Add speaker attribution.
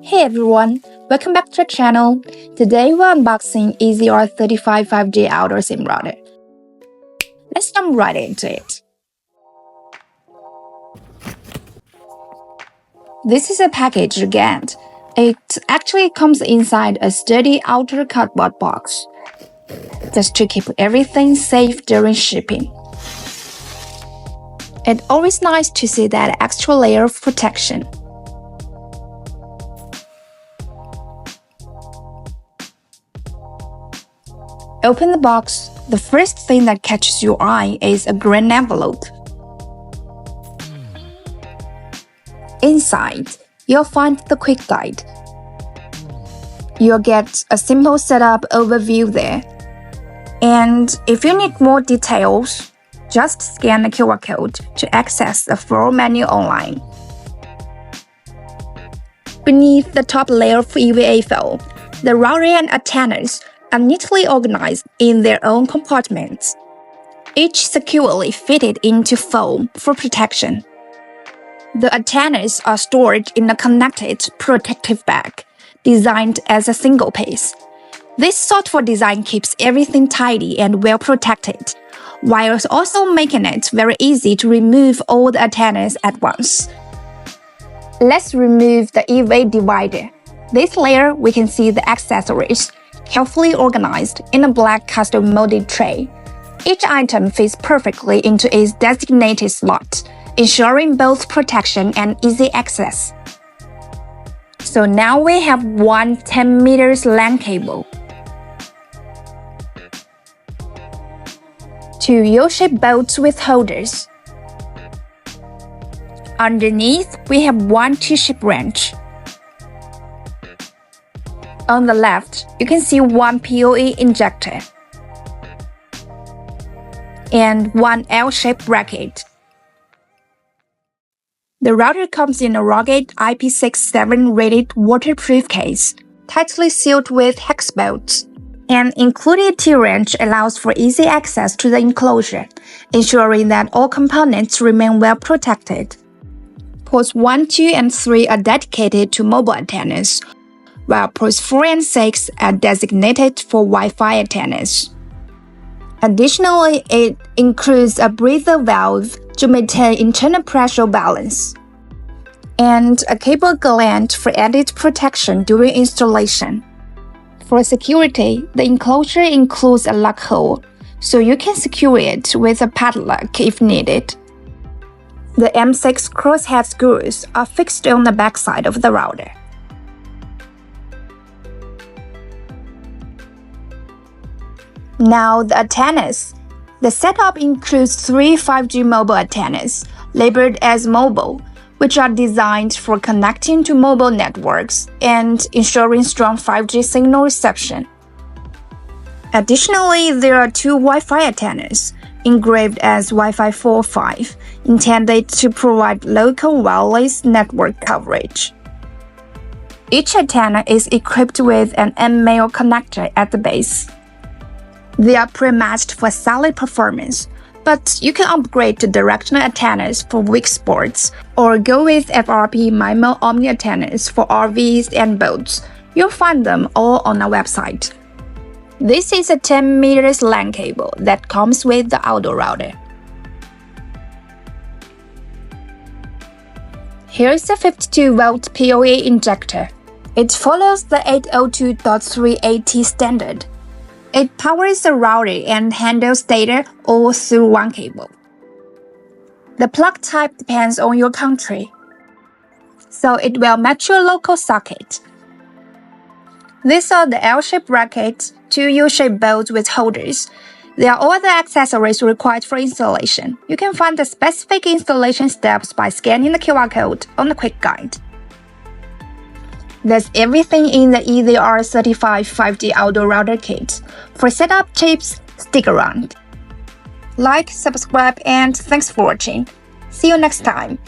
Speaker 1: Hey everyone, welcome back to the channel. Today we're unboxing EZR35 5G outdoor SIM router. Let's jump right into it. This is a package again. It actually comes inside a sturdy outer cardboard box, just to keep everything safe during shipping. It's always nice to see that extra layer of protection. Open the box. The first thing that catches your eye is a green envelope. Inside, you'll find the quick guide. You'll get a simple setup overview there. And if you need more details, just scan the QR code to access the full menu online. Beneath the top layer of EVA foam, the router and antennas are neatly organized in their own compartments, each securely fitted into foam for protection. The antennas are stored in a connected protective bag, designed as a single piece. This thoughtful design keeps everything tidy and well protected, while also making it very easy to remove all the antennas at once. Let's remove the EVA divider. This layer we can see the accessories, carefully organized in a black custom molded tray. Each item fits perfectly into its designated slot, ensuring both protection and easy access. So now we have one 10 meters LAN cable, two U-shaped bolts with holders. Underneath, we have one T-shaped wrench. On the left, you can see one PoE injector and one L-shaped bracket. The router comes in a rugged IP67 rated waterproof case, tightly sealed with hex bolts. An included T-wrench allows for easy access to the enclosure, ensuring that all components remain well protected. Ports 1, 2, and 3 are dedicated to mobile antennas, while ports 4 and 6 are designated for Wi-Fi antennas. Additionally, it includes a breather valve to maintain internal pressure balance, and a cable gland for added protection during installation. For security, the enclosure includes a lock hole, so you can secure it with a padlock if needed. The M6 crosshead screws are fixed on the backside of the router. Now the antennas. The setup includes 3 5G mobile antennas, labeled as mobile, which are designed for connecting to mobile networks and ensuring strong 5G signal reception. Additionally, there are 2 Wi-Fi antennas, engraved as Wi-Fi 4 or 5, intended to provide local wireless network coverage. Each antenna is equipped with an M-MAL connector at the base. They are pre-matched for solid performance, but you can upgrade to directional antennas for weak spots or go with FRP MIMO Omni antennas for RVs and boats. You'll find them all on our website. This is a 10 meters LAN cable that comes with the outdoor router. Here's the 52-volt PoE injector. It follows the 802.3AT standard. It powers the router and handles data all through one cable. The plug type depends on your country, so it will match your local socket. These are the L-shaped brackets, 2 U-shaped bolts with holders. They are all the accessories required for installation. You can find the specific installation steps by scanning the QR code on the quick guide. That's everything in the EZR35 5G outdoor router kit. For setup tips, stick around. Like, subscribe, and thanks for watching. See you next time.